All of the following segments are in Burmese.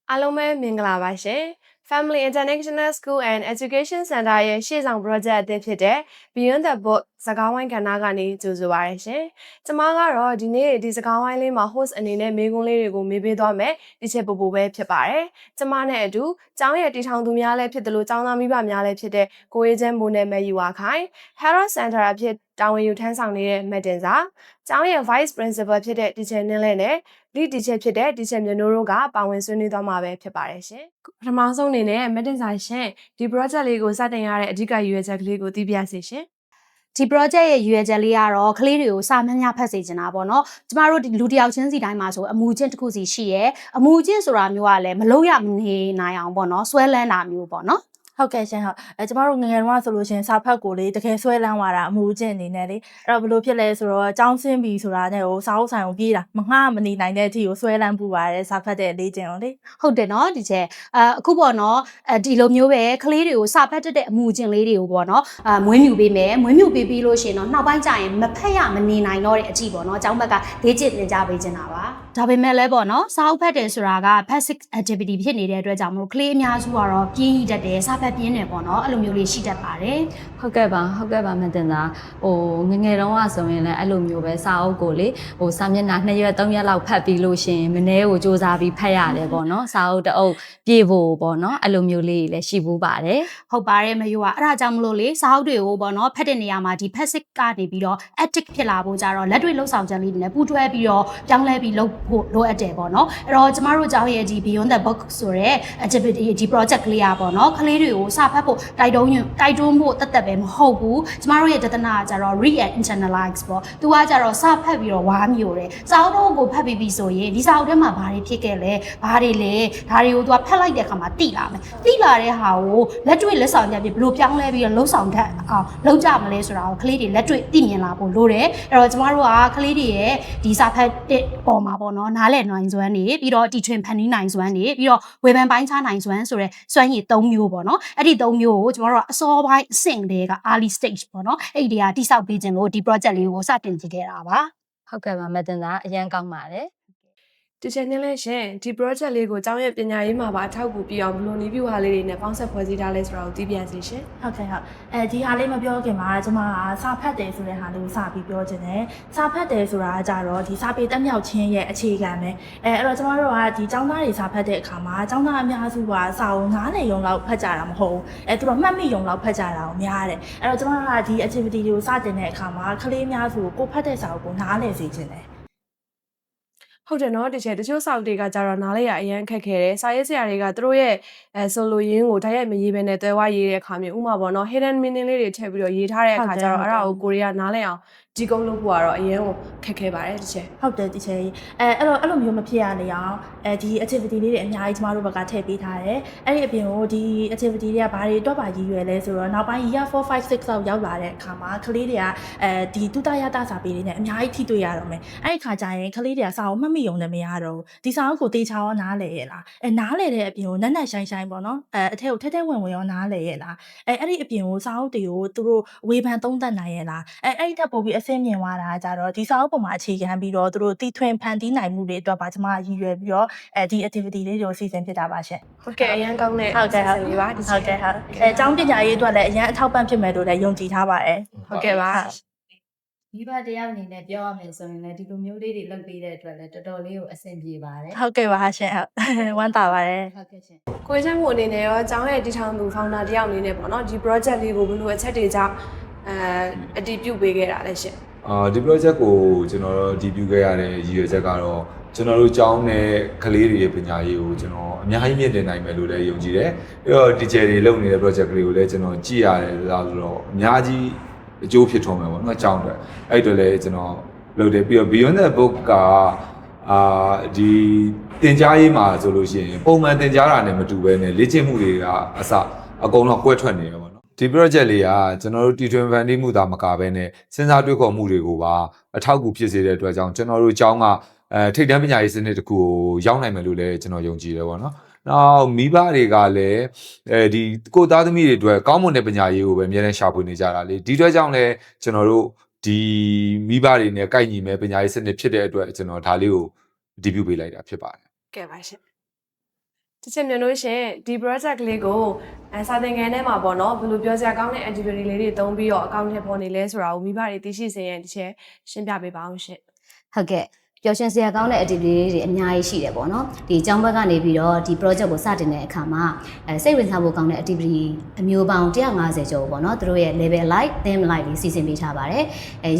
အားလုံးပဲမင်္ဂလာပါရှင် Family International School and Education Center ရဲ့ရှေ့ဆောင် project အသစ်ဖြစ်တဲ့ Beyond the Book စကားဝိုင်းကဏ္ဍကနေကြိုဆိုပါရရှင်။ကျွန်မကတော့ဒီနေ့ဒီစကားဝိုင်းလေးမှာ host အနေနဲ့မေးခွန်းလေးတွေကိုမေးပေးသွားမယ်။ဒီချက်ပူပူပဲဖြစ်ပါတယ်။ကျွန်မနဲ့အတူကျောင်းရဲ့တည်ထောင်သူများလည်းဖြစ်တယ်လို့ကျောင်းသားမိဘများလည်းဖြစ်တဲ့ကိုအေးချမ်းမိုးနဲ့မဲယူဝါခိုင် Herald Center အဖြစ်တာဝန်ယူထမ်းဆောင်နေတဲ့မက်တင်စာကျောင်းရဲ့ Vice Principal ဖြစ်တဲ့ Teacher နင်းလဲနဲ့Lead Teacher ဖြစ်တဲ့ Teacher မျိုးတို့ကပါဝင်ဆွေးနွေးသွားမှာပဲဖြစ်ပါတယ်ရှင်။ပထမဆုံးအနေနဲ့မက်တင်စာရှင်ဒီ project လေးကိုစတင်ရတဲ့အဓိကရည်ရွယ်ချက်ကလေးကိုသိပြစေရှင်။ဒီ project ရဲ့ရည်ရွယ်ချက်လေးကတော့ကလေးတွေကိုစာများများဖတ်စေချင်တာပေါ့နော်ကျမတို့ဒီလူတစ်ယောက်ချင်းစီတိုင်းမှာဆိုအမူအကျင့်တစ်ခုစီရှိရဲအမူအကျင့်ဆိုတာမျိုးကလည်းမလုံးရမနေနိုင်အောင်ပေါ့နော်ဆွဲလန်းတာမျိုးပေါ့နော်ဟုတ်ကဲ့ရှင်ဟုတ်ကျမတို့ငငယ်တုန်းကဆိုလို့ရှင်စာဖတ်ကိုလေတကယ်ဆွဲလန်းသွားတာအမှုအကျင့်အနေနဲ့လေအဲ့တော့ဘယ်လိုဖြစ်လဲဆိုတော့ចောင်းဆင်းပြီဆိုတာနဲ့ဟိုစာအုပ်ဆိုင်ကိုပြေးတာမငှမနေနိုင်တဲ့အထိကိုဆွဲလန်းပူပါတယ်စာဖတ်တဲ့လေ့ကျင့်ကိုလေဟုတ်တယ်နော်ဒီချက်အခုပေါ့နော်ဒီလိုမျိုးပဲကလေးတွေကိုစာဖတ်တဲ့အမှုအကျင့်လေးတွေကိုပေါ့နော်မွေးမြူပေးမယ်မွေးမြူပေးပြီးလို့ရှင်တော့နောက်ပိုင်းကျရင်မဖက်ရမနေနိုင်တော့တဲ့အထိပေါ့နော်ចောင်းဘက်ကလေ့ကျင့်သင်ကြားပေးချင်တာပါဒါပေမဲ့လည်းပေါ့နော်စာအုပ်ဖတ်တယ်ဆိုတာက passive activity ဖြစ်နေတဲ့အတွက်ကြောင့်မလို့ကလေးအများစုကတော့ပြင်းရတတ်တယ်စာဖတ်ပြင်းတယ်ပေါ့နော်အဲ့လိုမျိုးလေးရှိတတ်ပါတယ်ဟုတ်ကဲ့ပါမတင်တာငငယ်တုန်းကဆိုရင်လည်းအဲ့လိုမျိုးပဲစာအုပ်ကိုလေစာမျက်နှာ2ရက်3ရက်လောက်ဖတ်ပြီးလို့ရှင်မနေ့ကိုစူးစမ်းပြီးဖတ်ရတယ်ပေါ့နော်စာအုပ်တအုပ်ပြေဖို့ပေါ့နော်အဲ့လိုမျိုးလေးလည်းရှိဘူးပါတယ်ဟုတ်ပါတယ်မယိုကအဲ့ဒါကြောင့်မလို့လေစာအုပ်တွေကိုပေါ့နော်ဖတ်တဲ့နေရာမှာဒီ passive ကနေပြီးတော့ active ဖြစ်လာဖို့ကြတော့လက်တွေ့လှုပ်ဆောင်ချက်လေးတွေနဲ့ပူးတွဲပြီးတော့ပြောင်းလဲပြီးလုပ်ဖို့လိုအပ်တယ်ပေါ့နော်အဲ့တော့ကျမတို့ကျောင်းရဲ့ဒီ Beyond the Book ဆိုတဲ့ activity ဒီ project ကလေးอ่ะပေါ့နော်ကလေးတွေကိုစာဖတ်ဖို့တိုက်တွန်းဖို့တတ်ပဲမဟုတ်ဘူးကျမတို့ရဲ့တသနာကကြတော့ read and internalize ပေါ့သူကကြတော့စာဖတ်ပြီးတော့ဝါမျိုးတယ်စာအုပ်ကိုဖတ်ပြီးပြီဆိုရင်ဒီစာအုပ်ထဲမှာဘာတွေဖြစ်ခဲ့လဲဘာတွေလဲဒါတွေကိုသူကဖတ်လိုက်တဲ့အခါမှာသိလာမယ်သိလာတဲ့ဟာကိုလက်တွေ့လက်ဆောင်ချက်ပြီးဘယ်လိုပြောင်းလဲပြီးတော့လှုပ်ဆောင်တတ်အောင်လုပ်ကြမလဲဆိုတာကိုကလေးတွေလက်တွေ့သိမြင်လာဖို့လိုတယ်အဲ့တော့ကျမတို့ကကလေးတွေရဲ့ဒီစာဖတ်တဲ့ပုံမှာပေါ့နော်နားလည်နိုင်စွမ်းနေပြီးတော့တီထွင်ဖန်တီးနိုင်စွမ်းနေပြီးတော့ဝေဖန်ပိုင်းခြားနိုင်စွမ်းဆိုတဲ့စွမ်းရည်၃မျိုးပေါ့နော်အဲ့ဒီ၃မျိုးကိုကျမတို့ကအစောပိုင်းအဆင့်တွေက early stage ပေါ့နော်အဲ့ဒီကတိဆောက်ပေးခြင်းလို့ဒီ project လေးကိုစတင်ကြည့်ခဲ့တာပါဟုတ်ကဲ့ပါမတင်တာအရန်ကောင်းပါတယ်ဒီချက်နဲ့လည်းရှင်ဒီ project လေးကိုကျောင်းရဲ့ပညာရေးမှာပါအထောက်အကူပြအောင်ဘလို့နည်းပြဟာလေးတွေနဲ့ပေါင်းဆက်ဖွဲ့စည်းထားလဲဆိုတာကိုသိပြစီရှင်ဟုတ်ကဲ့ဟုတ်ဒီဟာလေးမပြောခင်မှာကျမကစာဖတ်တယ်ဆိုတဲ့ဟာလေးကိုစပြီးပြောခြင်းတယ်စာဖတ်တယ်ဆိုတာကကြတော့ဒီစာပေတက်မြောက်ခြင်းရဲ့အခြေခံပဲအဲ့တော့ကျမတို့ကဒီကျောင်းသားတွေစာဖတ်တဲ့အခါမှာကျောင်းသားအများစုကစာအုပ်နားလည်ရုံလောက်ဖတ်ကြတာမဟုတ်ဘူးသူတို့မှတ်မိရုံလောက်ဖတ်ကြတာကိုများတယ်အဲ့တော့ကျမကဒီ activity တွေကိုစတင်တဲ့အခါမှာကလေးအများစုကိုဖတ်တဲ့စာအုပ်ကိုနားလည်စေခြင်းတယ်ဟုတ်တယ်နော်တချို့စာအုပ်တွေကကြတော့နားလေးရအရန်ခက်ခဲတယ်စာရေးဆရာတွေကသူတို့ရဲ့ဆိုလိုရင်းကိုတိုက်ရိုက်မရေးဘဲနဲ့တွဲဝရေးတဲ့အခါမျိုးဥမာပေါ့နော် hidden meaning လေးတွေထည့်ပြီးတော့ရေးထားတဲ့အခါကျတော့အဲ့ဒါကိုကိုရီးယားနားလည်အောင်ဒီကုန်းလုပ်ဖို့ကတော့အရင်ကခက်ခဲပါတယ်တချို့ဟုတ်တယ်တချို့အဲ့လိုမျိုးမဖြစ်ရလေအောင်ဒီ activity လေးတွေအများကြီးကျမတို့ဘက်ကထည့်ပေးထားတယ်အဲ့ဒီအပြင်ကိုဒီ activity တွေကဘာတွေတော့ပါရည်ရွယ်လဲဆိုတော့နောက်ပိုင်း year 4 5 6လောက်ရောက်လာတဲ့အခါမှာကလေးတွေကဒီတုတရတစာပေတွေနဲ့အများကြီးထိတွေ့ရတော့မယ်အဲ့ဒီခါကျရင်ကလေးတွေကစာအုပ်မှတ်မိုံနဲ့မရတော့ဘူးဒီစာအုပ်ကိုတေချာရောနားလဲရဲ့လားနားလဲတဲ့အပြင်ကိုနက်နက်ရှိုင်းရှိုင်းပေါ့နော်အထက်ကိုထဲထဲဝင်ဝင်ရောနားလဲရဲ့လားအဲ့ဒီအပြင်ကိုစာအုပ်တွေကိုသူတို့ဝေဖန်သုံးသပ်နိုင်ရဲ့လားအဲ့ဒီထက်ပိုပြီးအဆင့်မြင့်သွားတာကြတော့ဒီစာအုပ်ပေါ်မှာအခြေခံပြီးတော့သူတို့တီထွင်ဖန်တီးနိုင်မှုတွေအတွက်ပါကျမရည်ရွယ်ပြီးတော့ဒီ activity လေးတွေကိုစီစဉ်ဖြစ်တာပါရှင်ဟုတ်ကဲ့အရန်ကောင်းတဲ့ဟုတ်ကဲ့ဟုတ်ကဲ့ဟုတ်အကြောင်းပညာရေးအတွက်လည်းအရန်အထောက်ပံ့ဖြစ်မယ်လို့လည်းယုံကြည်ထားပါတယ်ဟုတ်ကဲ့ပါမိဘတယောက်အနေနဲ့ပြောရမယ်ဆိုရင်လည်းဒီလိုမျိုးလေးတွေလုပ်ပေးတဲ့အတွက်လည်းတော်တော်လေးကိုအဆင်ပြေပါတယ်ဟုတ်ကဲ့ပါရှင်ဟုတ်ဝမ်းသာပါတယ်ဟုတ်ကဲ့ရှင်ကိုချမ်းမို့အနေနဲ့ရောကျောင်းရဲ့တည်ထောင်သူ founder တယောက်အနေနဲ့ပေါ့နော်ဒီ project လေးကိုဘယ်လိုအချက်တွေကြောင့်အတည်ပြုပေးခဲ့တာလဲရှင်ဒီ project ကိုကျွန်တော်တို့ဒီပြုခဲ့ရတဲ့ရည်ရွယ်ချက်ကတော့ကျွန်တော်တို့ကျောင်းနဲ့ကလေးတွေရဲ့ပညာရေးကိုကျွန်တော်အများကြီးမြင့်တင်နိုင်မယ်လို့လည်းယုံကြည်တယ်ပြီးတော့ teacher တွေလုပ်နေတဲ့ project ကလေးကိုလည်းကျွန်တော်ကြည့်ရတယ်ဆိုတော့အများကြီးအကျိုးဖြစ်ထွန်းမယ်ပေါ့နော်ကျောင်းအတွက်အဲ့အတွက်လည်းကျွန်တော်လုပ်တယ်ပြီးတော့ Beyond the Book ကဒီသင်ကြားရေးမှာဆိုလို့ရှိရင်ပုံမှန်သင်ကြားတာနဲ့မတူဘဲနဲ့လေ့ကျင့်မှုတွေကအစအကုန်လုံးကွဲထွက်နေတယ်ပေါ့နော်ဒီ project လေးကကျွန်တော်တို့တီထွင်ဖန်တီးမှုသာမကဘဲနဲ့စဉ်းစားတွေးခေါ်မှုတွေကိုပါအထောက်အကူဖြစ်စေတဲ့အတွက်ကြောင့်ကျွန်တော်တို့ကျောင်းကထိပ်တန်းပညာရေးစနစ်တစ်ခုကိုရောက်နိုင်မယ်လို့လည်းကျွန်တော်ယုံကြည်တယ်ပေါ့နော်နောက်မိဘတွေကလည်းဒီကိုသားသမီးတွေအတွက်ကောင်းမွန်တဲ့ပညာရေးကိုပဲအများနဲ့ရှာဖွေနေကြတာလေဒီအတွက်ကြောင့်လည်းကျွန်တော်တို့ဒီမိဘတွေနဲ့ကိုက်ညီမဲ့ပညာရေးစနစ်ဖြစ်တဲ့အတွက်ကျွန်တော်ဒါလေးကိုအတည်ပြုပေးလိုက်တာဖြစ်ပါတယ်ကဲပါရှင် တစ်ချက်မျိုးလို့ရှင်ဒီ project လေးကိုစာသင်ခန်းထဲမှာပေါ့နော်ဘယ်လိုပြောစရာကောင်းတဲ့ activity လေးတွေသုံးပြီးတော့အကောင့်ထဲပေါ်နေလဲဆိုတာကိုမိဘတွေသိရှိစေရင်တစ်ချက်ရှင်းပြပေးပါအောင်ရှင် ဟုတ်ကဲ့ပျော်ရွှင်စရာကောင်းတဲ့ activity တွေအများကြီးရှိတယ်ပေါ့နော်ဒီအကြောင်းဘက်ကနေပြီးတော့ဒီ project ကိုစတင်တဲ့အခါမှာစိတ်ဝင်စားဖို့ကောင်းတဲ့ activity အမျိုးပေါင်း150ကျော်ပေါ့နော်သူတို့ရဲ့ level like theme like လေးစီစဉ်ပေးထားပါတယ်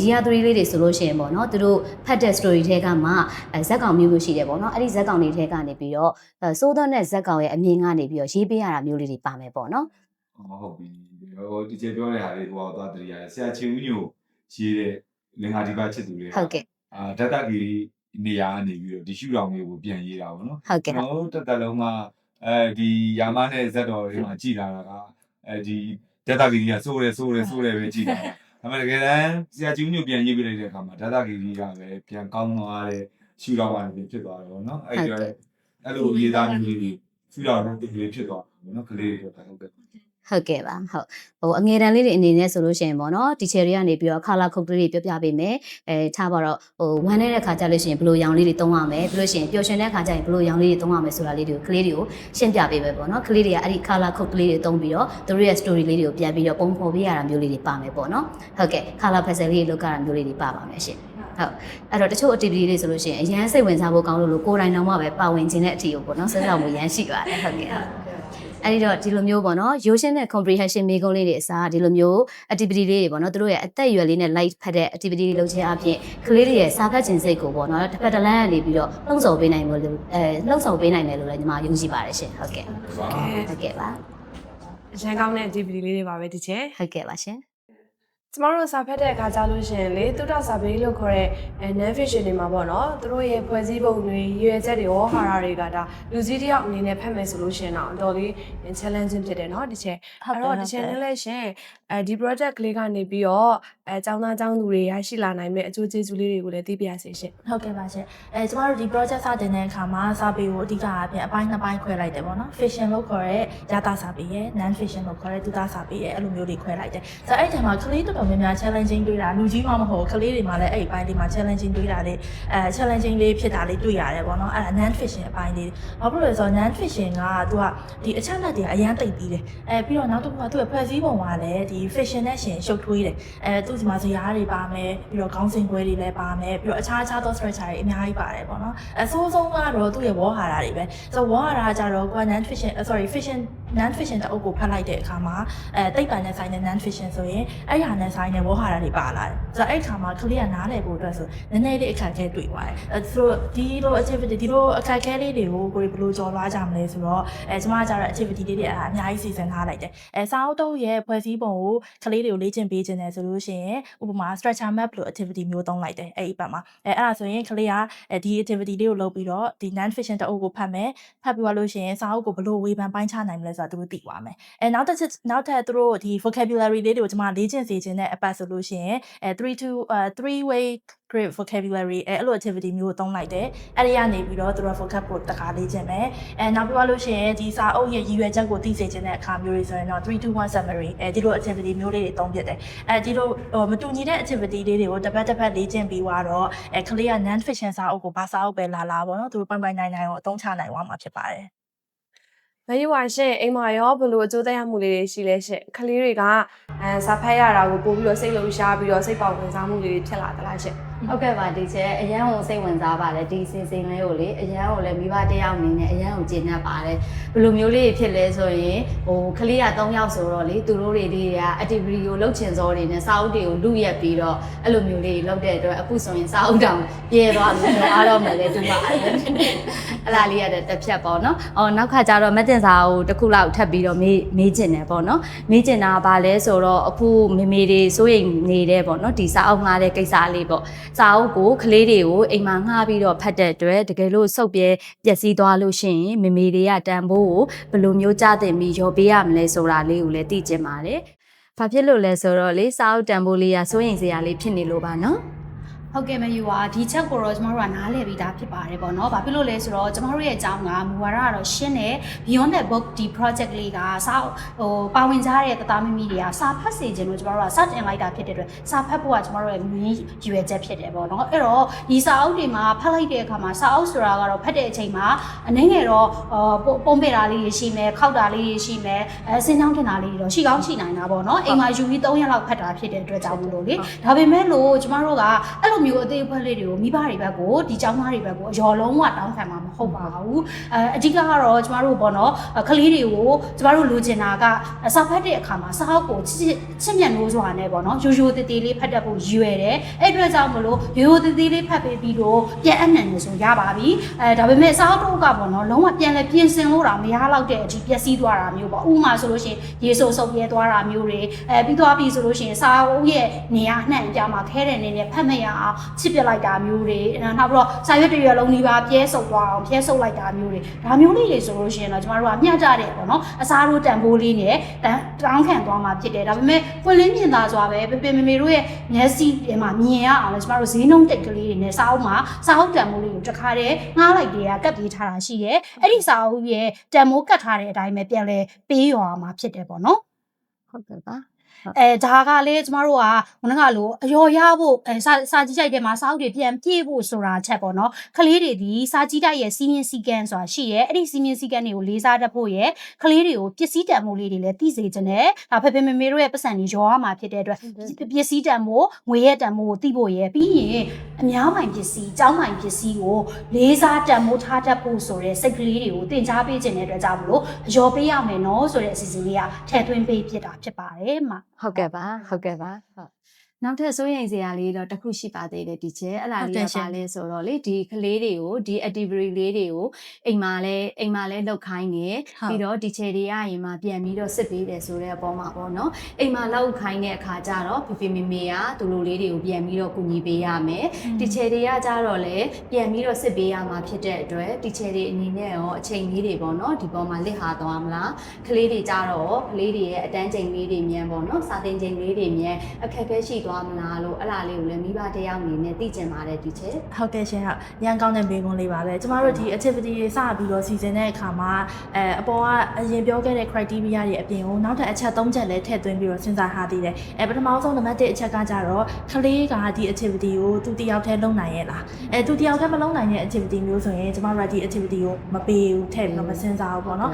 year 3လေးတွေဆိုလို့ရှိရင်ပေါ့နော်သူတို့ဖတ်တဲ့ story ထဲကမှဇက်ကောင်မျိုးရှိတယ်ပေါ့နော်အဲ့ဒီဇက်ကောင်တွေထဲကနေပြီးတော့စိုးသောနဲ့ဇက်ကောင်ရဲ့အမြင်ကနေပြီးတော့ရေးပေးရတာမျိုးလေးတွေပါမယ်ပေါ့နော် ဟုတ်ပြီဒီကျေပြောတဲ့ဟာလေးဟိုသွားတရီရတယ်ဆရာချင်းဦးညိုရေးတဲ့လင်္ကာဒီပါချစ်သူလေး ဟုတ်ကဲ့ ဓာတ်တကီနေရာကနေပြီးတော့ဒီရှူတောင်မျိုးကိုပြန်ရေးတာပေါ့နော် ဟုတ်ကဲ့ ကျွန်တော်တို့တက်လုံးကဒီယာမနဲ့ဇက်တော်တွေမှာကြည်လာတာကဒီဓာတ်တကီကစိုးတယ်ပဲကြည်လာတာဒါပေမဲ့တကယ်တမ်းဆရာချင်းဦးညိုပြန်ရေးပြလိုက်တဲ့အခါမှာဓာတ်တကီကပဲပြန်ကောင်းသွားတဲ့ရှူတောင်ကနေဖြစ်သွားတယ်ပေါ့နော်အဲ့လိုရေးသားမျိုးလေးရှူတောင်နဲ့တူလေးဖြစ်သွားတယ်ပေါ့နော်ကလေးတွေဟုတ်ကဲ့ ဟုတ်ကဲ့ပါဟုတ်ဟိုအငယ်တန်းလေးတွေအနေနဲ့ဆိုလို့ရှိရင်ပေါ့နော်တီချယ်တွေကနေပြီးတော့ခါလာခုတ်လေးတွေပြောပြပေးမယ်ထားပါတော့ဟိုဝမ်းနေတဲ့ခါကြလို့ရှိရင်ဘယ်လိုရောင်လေးတွေသုံးရမယ်ပြီးလို့ရှိရင်ပျော်ရွှင်တဲ့ခါကျရင်ဘယ်လိုရောင်လေးတွေသုံးရမယ်ဆိုတာလေးတွေကိုကလေးတွေကိုရှင်းပြပေးပဲပေါ့နော်ကလေးတွေကအဲ့ဒီခါလာခုတ်လေးတွေသုံးပြီးတော့သူတို့ရဲ့ story လေးတွေကိုပြန်ပြီးတော့ပုံဖော်ပေးရတာမျိုးလေးတွေပါမယ်ပေါ့နော်ဟုတ်ကဲ့ခါလာဖက်ဆယ်လေးတွေလုပ်ကြတာမျိုးလေးတွေပါပါမယ်ရှင်ဟုတ်အဲ့တော့တချို့ activity တွေဆိုလို့ရှိရင်အရန်စိတ်ဝင်စားဖို့ကောင်းလို့ကိုယ်တိုင်တော့မှပဲပါဝင်ခြင်းတဲ့အထီကိုပေါ့နော်စဉ်းစားမှုရမ်းရှိပါတယ်ဟုတ်ကဲ့အဲ့ဒီတော့ဒီလိုမျိုးပေါ့နော်ရိုးရှင်းတဲ့ comprehension မိကုံးလေးတွေအစားဒီလိုမျိုး activity လေးတွေပေါ့နော်သူတို့ရဲ့အသက်အရွယ်လေးနဲ့ light ဖတ်တဲ့ activity တွေလုပ်ခြင်းအပြင်ကလေးတွေရဲ့စာဖတ်ခြင်းစိတ်ကိုပေါ့နော်တစ်ဖက်တစ်လမ်းကနေပြီးတော့လှုံ့ဆော်ပေးနိုင်လို့လှုံ့ဆော်ပေးနိုင်တယ်လို့လည်းညီမယုံကြည်ပါတယ်ရှင်ဟုတ်ကဲ့ဟုတ်ကဲ့ပါ အရန်ကောင်းတဲ့ activity လေးတွေပါပဲဒီချက် ဟုတ်ကဲ့ပါရှင်ကျမတို့စာဖတ်တဲ့အခါကြားလို့ရှိရင်လေတုဒ္ဒစာပေလို့ခေါ်တဲ့ non fiction တွေမှာပေါ့နော်သူတို့ရဲ့ဖွဲ့စည်းပုံတွေရွေချက်တွေရောဟာရတွေကဒါလူကြီးတယောက်အနေနဲ့ဖတ်မယ်ဆိုလို့ရှိရင်တော့အတော်လေး challenging ဖြစ်တယ်နော်ဒီချက်အဲ့တော့ဒီချက်နဲ့လည်းရှင်ဒီ project ကလေးကနေပြီးတော့ကျောင်းသားကျောင်းသူတွေရရှိလာနိုင်မဲ့အကျိုးကျေးဇူးလေးတွေကိုလည်းသိပြရစေရှင် ဟုတ်ကဲ့ပါရှင်ကျမတို့ဒီ project စတင်တဲ့အခါမှာစာပေကိုအဓိကအပြင်အပိုင်းနှစ်ပိုင်းခွဲလိုက်တယ်ပေါ့နော် fiction လို့ခေါ်တဲ့ရတာစာပေရယ် non fiction လို့ခေါ်တဲ့သူသားစာပေရယ်အဲ့လိုမျိုးတွေခွဲလိုက်တယ်ဆိုတော့အဲ့ဒီမှာကလေးတော်တော်များများ challenging တွေ့တာလူကြီးမှမဟုတ်ကလေးတွေမှလည်းအဲ့ဒီပိုင်းလေးမှာ challenging တွေ့တာလေးchallenging လေးဖြစ်တာလေးတွေ့ရတယ်ပေါ့နော်အဲ့ဒါ non fiction အပိုင်းလေးဘာဖြစ်လို့လဲဆိုတော့ non fiction ကသူကဒီအချက်လက်တွေအရန်တိတ်ပြီးတယ်ပြီးတော့နောက်တစ်ခုကသူ့ရဲ့ဖွဲ့စည်းပုံကလည်းဒီ fiction နဲ့ရှင်ရှုပ်ထွေးတယ်သူ့ဒီမှာဇယားတွေပါမယ်ပြီးတော့ခေါင်းစဉ်ခွဲတွေလည်းပါမယ်ပြီးတော့အခြားသော structure တွေအများကြီးပါတယ်ပေါ့နော်အဆိုးဆုံးကတော့သူ့ရဲ့ဝေါ်ဟာရာတွေပဲဆိုတော့ဝေါ်ဟာရာကြတော့ကိုက non fiction fiction non fiction တအုပ်ကိုဖတ်လိုက်တဲ့အခါမှာတိတ်ပံနဲ့ဆိုင်တဲ့ non fiction ဆိုရင်အဲ့ဟာနဲ့ဆိုင်တဲ့ဝေါ်ဟာရာတွေပါလာတယ်ဆိုတော့အဲ့ခါမှာကလေးကနားလည်ဖို့အတွက်ဆိုနည်းနည်းလေးအခက်အခဲတွေ့သွားတယ်ဆိုတော့ဒီလို activity ဒီလိုအခက်အခဲလေးတွေကိုကိုယ်ဘယ်လိုကျော်လွှားကြမလဲဆိုတော့ကျမကကြတော့ activity လေးတွေအများကြီးစီစဉ်ထားလိုက်တယ်စာအုပ်တုပ်ရဲ့ဖွဲ့စည်းပုံကိုကလေးတွေကိုလေ့ကျင့်ပေးခြင်းတယ်ဆိုလို့ရှိရင်ဥပမာ structure map လို့ activity မျိုးသုံးလိုက်တယ်အဲ့ဒီဘက်မှာအဲ့ဒါဆိုရင်ကလေးကဒီ activity လေးကိုလုပ်ပြီးတော့ဒီ non fiction တအုပ်ကိုဖတ်မယ်ဖတ်ပြီးသွားလို့ရှိရင်စာအုပ်ကိုဘယ်လိုဝေဖန်ပိုင်းခြားနိုင်မလဲဆိုတာသူတို့သိသွားမယ်နောက်ထပ်သူတို့ဒီ vocabulary လေးတွေကိုကျွန်မလေ့ကျင့်စေခြင်းတဲ့အပတ်ဆိုလို့ရှိရင်3 way great vocabulary အဲ့လို activity မျိုးကိုသုံးလိုက်တယ်အဲ့ဒီကနေပြီးတော့သူတို့ vocab ကိုတခါလေ့ကျင့်မယ်နောက်ပြီးလို့ရှိရင်ဒီစာအုပ်ရဲ့ရည်ရွယ်ချက်ကိုသိစေခြင်းတဲ့အခါမျိုးတွေဆိုရင်တော့3-2-1 summary ဒီလို activity မျိုးလေးတွေသုံးပြတယ်ဒီလိုမတူညီတဲ့ activity လေးတွေကိုတစ်ပတ်လေ့ကျင့်ပြီးတော့ကလေးက non fiction စာအုပ်ကိုဘာစာအုပ်ပဲလာပေါ့နော်သူတို့ပိုင်နိုင်ကိုအသုံးချနိုင်သွားမှာဖြစ်ပါတယ်မယူပါရှင်အိမ်မှာရောဘလို့အကျိုးသက်ရောက်မှုလေးတွေရှိလဲရှင်ကလေးတွေကစာဖတ်ရတာကိုပို့ပြီးတော့စိတ်လှုပ်ရှားပြီးတော့စိတ်ပေါက်ဝင်စားမှုလေးတွေဖြစ်လာသလားရှင်ဟုတ်ကဲ့ပါဒီချက်အရန်ကိုစိတ်ဝင်စားပါတယ်ဒီစီစဉ်လေးကိုလေအရန်ကိုလည်းမိဘတယောက်အနေနဲ့အရန်ကိုကျေနပ်ပါတယ်ဘယ်လိုမျိုးလေးဖြစ်လဲဆိုရင်ကလေးက3ယောက်ဆိုတော့လေသူတို့တွေက activity ကိုလုပ်ချင်စောတွေနဲ့စာအုပ်တွေကိုလူရက်ပြီးတော့အဲ့လိုမျိုးလေးလုပ်တဲ့အတွက်အခုဆိုရင်စာအုပ်တောင်ပြဲသွားပြီအားတော့မယ်လေသူကအဲ့လားလေးရတဲ့တစ်ဖြတ်ပေါ့နော်နောက်ခါကျတော့မတင်စာကိုတစ်ခုလောက်ထပ်ပြီးတော့မေးချင်တယ်ပေါ့နော်မေးချင်တာကဘာလဲဆိုတော့အခုမေတွေစိုးရိမ်နေတဲ့ပေါ့နော်ဒီစာအုပ်ငှားတဲ့ကိစ္စလေးပေါ့စာအုပ်ကိုကလေးတွေကိုအိမ်မှာငှားပြီးတော့ဖတ်တဲ့အတွက်တကယ်လို့စုပ်ပြဲပျက်စီးသွားလို့ရှိရင်မေတွေကတန်ဖိုးကိုဘယ်လိုမျိုးကြားတင်ပြီးရောပေးရမလဲဆိုတာလေးကိုလည်းသိချင်ပါတယ်။ဘာဖြစ်လို့လဲဆိုတော့လေစာအုပ်တန်ဖိုးလေးကစိုးရိမ်စရာလေးဖြစ်နေလို့ပါနော်။ ဟုတ်ကဲ့မယူပါဒီချက်ကိုတော့ကျမတို့ကနားလည်ပြီးသားဖြစ်ပါတယ်ပေါ့နော်။ဘာဖြစ်လို့လဲဆိုတော့ကျမတို့ရဲ့အကြောင်းကမူဝါဒကတော့ရှင်းတယ် Beyond the Book ဒီ project လေးကစာပါဝင်ကြတဲ့တသားမိမိတွေကစာဖတ်စေခြင်းလို့ကျမတို့ကစတင်လိုက်တာဖြစ်တဲ့အတွက်စာဖတ်ဖို့ကကျမတို့ရဲ့မင်းရွယ်ချက်ဖြစ်တယ်ပေါ့နော်။အဲ့တော့ဒီစာအုပ်တွေမှာဖတ်လိုက်တဲ့အခါမှာစာအုပ်ဆိုတာကတော့ဖတ်တဲ့အချိန်မှာအနေငယ်တော့ပုံပေတာလေးတွေရှိမယ်ခောက်တာလေးတွေရှိမယ်စင်းချောင်းတင်တာလေးတွေတော့ရှိကောင်းရှိနိုင်တာပေါ့နော်။အိမ်မှာယူပြီး3ရက်လောက်ဖတ်တာဖြစ်တဲ့အတွက်ကြောင့်မလို့လေဒါပေမဲ့လို့ကျမတို့ကအဲ့လိုမျိုးအသေးအဖွဲလေးတွေကိုမိဘတွေဘက်ကိုဒီကျောင်းသားတွေဘက်ကိုအရော်လုံးဝတောင်းခံမှာမဟုတ်ပါဘူးအဓိကကတော့ကျမတို့ပေါ့နော်ကလေးတွေကိုကျမတို့လိုချင်တာကစာဖတ်တဲ့အခါမှာစာအုပ်ကိုချစ်မြတ်လို့ဆိုတာနဲ့ပေါ့နော်ရိုးရိုးသေးသေးလေးဖတ်တတ်ဖို့ရွယ်တယ်အဲ့အတွက်ကြောင့်မလို့ရိုးရိုးသေးသေးလေးဖတ်ပြီးတော့ပြန်အနှံ့နေဆိုရပါပြီဒါပေမဲ့စာအုပ်တော့ကပေါ့နော်လုံးဝပြန်လဲပြင်ဆင်လို့တော့မရတော့တဲ့အထိပျက်စီးသွားတာမျိုးပေါ့ဥပမာဆိုလို့ရှိရင်ရေဆိုးဆုပ်ပြဲသွားတာမျိုးတွေပြီးသွားပြီဆိုလို့ရှိရင်စာအုပ်ရဲ့နေရာနှံ့အပြမှာခဲတဲ့နေနဲ့ဖတ်မရအောင်ချစ်ပြလိုက်တာမျိုးတွေနောက်ပြီးတော့စာရွက်တွေရလုံးဒီပါပြဲဆုပ်သွားအောင်ပြဲဆုပ်လိုက်တာမျိုးတွေဒါမျိုးလေးတွေဆိုလို့ရှိရင်တော့ကျမတို့ကမျှကြတယ်ပေါ့နော်အစားတို့တန်ဖိုးလေးနဲ့တောင်းခံသွားမှာဖြစ်တယ်ဒါပေမဲ့ပွင့်လင်းမြင်သာစွာပဲပေမေမေတို့ရဲ့မျက်စိမှာမြင်ရအောင်လဲကျမတို့ဈေးနှုန်းတိတ်ကလေးတွေနဲ့စာအုပ်မှာစာအုပ်တန်ဖိုးလေးကိုတစ်ခါတည်းငှားလိုက်တွေကကပ်ပြီးထားတာရှိတယ်အဲ့ဒီစာအုပ်ရဲ့တန်ဖိုးကတ်ထားတဲ့အတိုင်းပဲပြန်လဲပေးရွာမှာဖြစ်တယ်ပေါ့နော် ဟုတ်ကဲ့ပါ ဒါကလေကျမတို့ကခုနကလိုအယော်ရဖို့စာကြည့်တိုက်တဲ့မှာစာအုပ်တွေပြန်ပြည့်ဖို့ဆိုတာချက်ပေါ့နော်ကလေးတွေဒီစာကြည့်တိုက်ရဲ့စီးမြင့်စည်းကမ်းဆိုတာရှိရဲအဲ့ဒီစီးမြင့်စည်းကမ်းတွေကိုလေးစားတတ်ဖို့ရဲ့ကလေးတွေကိုပစ္စည်းတန်ဖိုးလေးတွေလည်းသိစေချင်တယ်ဒါဖေဖေမေမေတို့ရဲ့ပတ်စံတွေရောရမှာဖြစ်တဲ့အတွက်ပစ္စည်းတန်ဖိုးငွေရဲ့တန်ဖိုးကိုသိဖို့ရဲ့ပြီးရင်အများပိုင်ပစ္စည်းကျောင်းပိုင်ပစ္စည်းကိုလေးစားတန်ဖိုးထားတတ်ဖို့ဆိုတဲ့စိတ်ကလေးတွေကိုသင်ကြားပေးခြင်းတဲ့အတွက်ကြောင့်မလို့အယော်ပေးရမယ်နော်ဆိုတဲ့အစီအစဉ်လေးကထည့်သွင်းပေးဖြစ်တာဖြစ်ပါတယ်မှာ ဟုတ်ကဲ့ပါဟုတ်နောက်ထပ်စိုးရိမ်စရာလေးတော့တစ်ခုရှိပါသေးတယ်ဒီချက်အဲ့ဒါလေးကပါလဲဆိုတော့လေဒီကလေးတွေကိုဒီ activity လေးတွေကိုအိမ်မှာလဲလောက်ခိုင်းနေပြီးတော့ဒီချက်တွေရရင်မှပြန်ပြီးတော့စစ်ပေးတယ်ဆိုတဲ့အပေါ်မှာပေါ့နော်အိမ်မှာလောက်ခိုင်းတဲ့အခါကျတော့ဖေဖေမေမေကသူလိုလေးတွေကိုပြန်ပြီးတော့ကူညီပေးရမယ်ဒီချက်တွေကကြတော့လေပြန်ပြီးတော့စစ်ပေးရမှာဖြစ်တဲ့အတွက်ဒီချက်တွေအနေနဲ့ရောအချိန်လေးတွေပေါ့နော်ဒီပေါ်မှာလစ်ဟာသွားမလားကလေးတွေကြတော့ကလေးတွေရဲ့အတန်းချိန်လေးတွေမြန်ပေါ့နော်စာသင်ချိန်လေးတွေမြန်အခက်အခဲရှိသွားမလားလို့အဲ့ဒါလေးကိုလည်းမိဘတယောက်အနေနဲ့သိကျင်ပါတယ်ဒီချက် ဟုတ်ကဲ့ရှင်ဟုတ်ရန်ကောင်းတဲ့ဘေးကွန်းလေးပါပဲကျမတို့ဒီ activity တွေစပြီးတော့စီစဉ်တဲ့အခါမှာအပေါ်ကအရင်ပြောခဲ့တဲ့ criteria တွေအပြင်ကိုနောက်ထပ်အချက်3ချက်လည်းထည့်သွင်းပြီးတော့စဉ်းစားထားသေးတယ်ပထမဆုံးနံပါတ်1အချက်ကကြတော့ကလေးကဒီ activity ကိုသူတယောက်တည်းလုပ်နိုင်ရဲ့လားသူတယောက်တည်းမလုပ်နိုင်တဲ့ activity မျိုးဆိုရင်ကျမတို့ကဒီ activity ကိုမပေးဘူးထည့်ပြီးတော့မစဉ်းစားဘူးပေါ့နော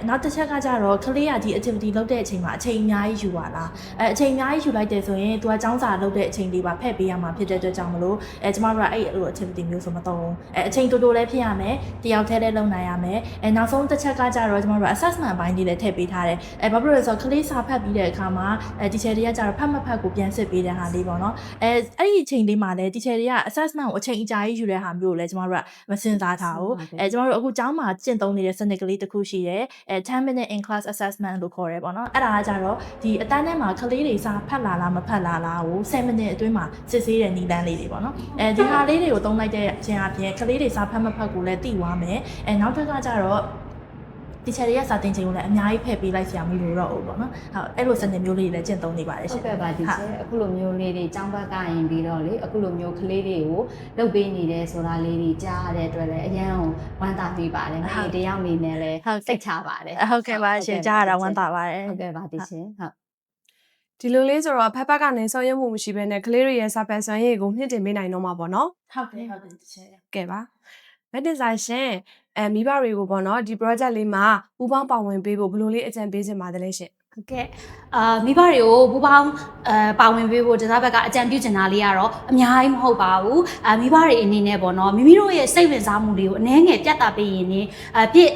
်နောက်တစ်ချက်ကကြတော့ကလေးကဒီ activity လုပ်တဲ့အချိန်မှာအချိန်အများကြီးယူပါလားအချိန်အများကြီးယူလိုက်တယ်ဆိုရင်သူကចောင်းစာလုပ်တဲ့အချိန်လေးပါဖက်ပေးရမှာဖြစ်တဲ့အတွက်ကြောင့်မလို့ကျမတို့ကအဲ့လို activity မျိုးဆိုမတော့ဘူးအချိန်တိုတိုလည်းဖြစ်ရမယ်တယောက်တည်းလည်းလုပ်နိုင်ရမယ်နောက်ဆုံးတစ်ချက်ကကြတော့ကျမတို့က assessment ဘိုင်းလေးလည်းထည့်ပေးထားတယ်ဘာဖြစ်လို့လဲဆိုတော့ကလေးစာဖတ်ပြီးတဲ့အခါမှာteacher တွေကကြတော့ဖတ်မဖတ်ကိုပြန်စစ်ပေးတဲ့ဟာလေးပေါ့နော်အဲ့ဒီအချိန်လေးမှာလည်း teacher တွေက assessment ကိုအချိန်အကြာကြီးယူတဲ့ဟာမျိုးကိုလည်းကျမတို့ကမစင်စားထားဘူးကျမတို့အခုကျောင်းမှာကျင့်သုံးနေတဲ့စနစ်ကလေးတစ်ခုရှိတယ်10 minute in class assessment လို့ခေါ်ရဲပေါ့နော်အဲ့ဒါကကြတော့ဒီအတန်းထဲမှာကလေးတွေစာဖတ်လာလားမဖတ်လာလားကို10 minute အတွင်းမှာစစ်ဆေးတဲ့နည်းလမ်းလေးတွေပေါ့နော်ဒီဟာလေးတွေကိုသုံးလိုက်တဲ့ခြင်းအပြင်ကလေးတွေစာဖတ်မဖတ်ကိုလည်းသိသွားမယ်နောက်တစ်ခါကျတော့ဒီချက်တွေကစာတင်ချိန်ကိုလည်းအများကြီးဖည့်ပေးလိုက်ဆရာမလို့တော့ဟုတ်ပေါ့နော်ဟုတ်အဲ့လိုစနစ်မျိုးလေးတွေလည်းကျင့်သုံးနေပါတယ်ရှင်ဟုတ်ကဲ့ပါဒီချက်အခုလိုမျိုးလေးတွေကျောင်းဘက်ကရင်ပြီးတော့လေအခုလိုမျိုးကလေးတွေကိုလုပ်ပေးနေတယ်ဆိုတာလေးတွေကြားရတဲ့အတွက်လည်းအရန်ကိုဝမ်းသာမိပါတယ်။ဒီတယောက်အနေနဲ့လည်းစိတ်ချပါတယ် ဟုတ်ကဲ့ပါရှင်ကြားရတာဝမ်းသာပါတယ် ဟုတ်ကဲ့ပါဒီချက်ဟုတ်ဒီလိုလေးဆိုတော့ဖက်ဖက်ကနေဆောင်ရွက်မှုမရှိဘဲနဲ့ကလေးတွေရဲ့စာပေစွမ်းရည်ကိုမြင့်တင်ပေးနိုင်တော့မှာပေါ့နော် ဟုတ်ကဲ့ဒီချက် ကဲပါမက်တင်ဆိုင်ရှင်မိဘတွေကိုပေါ့နော်ဒီ project လေးမှာပူးပေါင်းပါဝင်ပေးဖို့ဘယ်လိုလေးအကြံပေးချင်ပါတယ်လဲရှင် ဟုတ်ကဲ့မိဘတွေကိုပူပေါင်းပါဝင်ပေးဖို့ဒီစားဘက်ကအကြံပြုချင်တာလေးကတော့အများကြီးမဟုတ်ပါဘူးမိဘတွေအနေနဲ့ပေါ့နော်မိမိတို့ရဲ့စိတ်ဝင်စားမှုတွေကိုအနည်းငယ်ပြသပေးရင်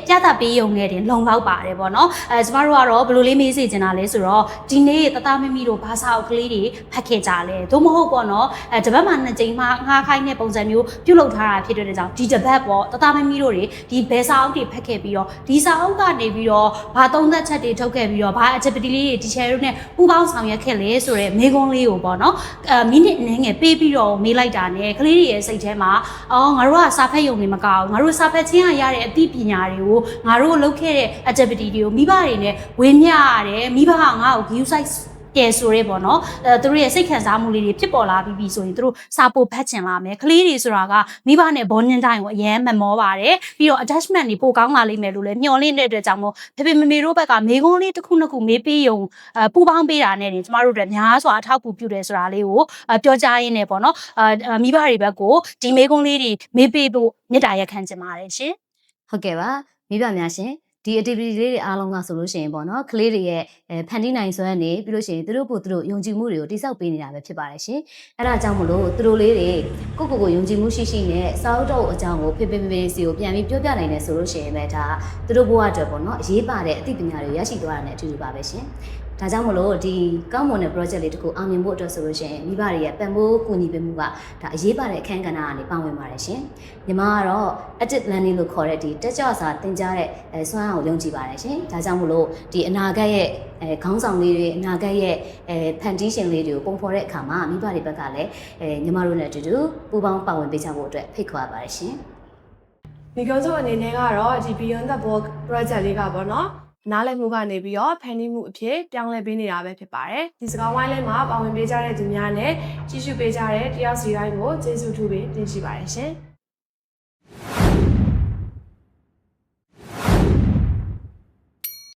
ပြသပေးရုံနဲ့တင်လုံလောက်ပါတယ်ပေါ့နော်ကျမတို့ကတော့ဘယ်လိုလေးမေးစေချင်တာလဲဆိုတော့ဒီနေ့တသားမိမိတို့ဘာသာအုပ်ကလေးတွေဖတ်ခဲ့ကြလဲသို့မဟုတ်ပေါ့နော်တပတ်မှ2ကြိမ်မှငှားခိုင်းတဲ့ပုံစံမျိုးပြုလုပ်ထားတာဖြစ်တဲ့ကြောင့်ဒီတပတ်ပေါ့တသားမိမိတို့တွေဒီဘယ်စာအုပ်တွေဖတ်ခဲ့ပြီးတော့ဒီစာအုပ်ကနေပြီးတော့ဘာသုံးသက်ချက်တွေထုတ်ခဲ့ပြီးတော့ဘာactivity လေးတွေ teacher တို့နဲ့ပူးပေါင်းဆောင်ရွက်ခဲ့လဲဆိုတော့မေးခွန်းလေးကိုပေါ့နော်မိနစ်အနည်းငယ်ပေးပြီးတော့မေးလိုက်တာနဲ့ကလေးတွေရဲ့စိတ်ထဲမှာငါတို့ကစာဖတ်ရုံနဲ့မကောက်ငါတို့စာဖတ်ခြင်းရရတဲ့အသိပညာတွေကိုငါတို့လုပ်ခဲ့တဲ့ activity တွေကိုမိဘတွေနဲ့ဝေမျှရတယ်မိဘကငါ့ကို view site တယ်ဆိုရဲပေါ့နော်သူတို့ရဲ့စိတ်ခံစားမှုလေးတွေဖြစ်ပေါ်လာပြီးဆိုရင်သူတို့စာပို့ဖတ်ချင်လာမယ်ကလေးတွေဆိုတာကမိဘနဲ့ bonding time ကိုအရင်မမောပါတယ်ပြီးတော့ attachment တွေပိုကောင်းလာလိမ့်မယ်လို့လည်းမျှော်လင့်တဲ့အတွက်ကြောင့်မို့ဖေဖေမမေတို့ဘက်ကမေကုန်းလေးတစ်ခုနှစ်ခုမေးပေးရုံပူပေါင်းပေးတာနဲ့ကျမတို့တို့များစွာအထောက်အကူပြုတယ်ဆိုတာလေးကိုပြောကြားရင်းနဲ့ပေါ့နော်မိဘတွေဘက်ကိုဒီမေကုန်းလေးတွေမေးပေးဖို့မေတ္တာရက်ခံချင်ပါတယ်ရှင် ဟုတ်ကဲ့ပါမိဘများရှင်ဒီ activity လေးတွေအားလုံးကဆိုလို့ရှိရင်ပေါ့နော်ကလေးတွေရဲ့ဖန်တီးနိုင်စွမ်းနေပြီးလို့ရှိရင်သူတို့ကိုသူတို့ယုံကြည်မှုတွေကိုတိစောက်ပေးနေတာပဲဖြစ်ပါတယ်ရှင်အဲ့ဒါကြောင့်မလို့သူတို့လေးတွေကိုယုံကြည်မှုရှိရှိနဲ့စာအုပ်တော့အကြောင်းကိုဖေဖေစီကိုပြန်ပြီးပြောပြနိုင်တယ်ဆိုလို့ရှိရင်ပဲဒါသူတို့ဘဝအတွက်ပေါ့နော်အရေးပါတဲ့အသိပညာတွေရရှိသွားတာနဲ့အတူတူပါပဲရှင်ဒါကြောင့်မလို့ဒီကောင်းမွန်တဲ့ project လေးတခုအောင်မြင်ဖို့အတွက်ဆိုလို့ရှိရင်မိဘတွေရဲ့ပံ့ပိုးကူညီပေးမှုကဒါအရေးပါတဲ့အခန်းကဏ္ဍကနေပါဝင်ပါတယ်ရှင်ညီမကတော့ active learning လို့ခေါ်တဲ့ဒီတက်ကြွစာသင်ကြားတဲ့စွမ်းအားကိုယုံကြည်ပါတယ်ရှင်ဒါကြောင့်မလို့ဒီအနာဂတ်ရဲ့ခေါင်းဆောင်လေးတွေအနာဂတ်ရဲ့ဖန်တီးရှင်လေးတွေကိုပုံဖော်တဲ့အခါမှာမိဘတွေဘက်ကလည်းညီမတို့နဲ့အတူတူပူးပေါင်းပါဝင်ပေးကြဖို့အတွက်ဖိတ်ခေါ်ပါတယ်ရှင်မိကုန်းစုအနေနဲ့ကတော့ဒီ Beyond the Box project လေးကပေါ့နော်နားလည်မှုကနေပြီးတော့ဖန်တီးမှုအဖြစ်ပြောင်းလဲပေးနေတာပဲဖြစ်ပါတယ်ဒီစကားဝိုင်းလေးမှာပါဝင်ပေးကြတဲ့သူများနဲ့ကြည့်ရှုပေးကြတဲ့တယောက်စီတိုင်းကိုကျေးဇူးထူးပေးတင်ရှိပါတယ်ရှင်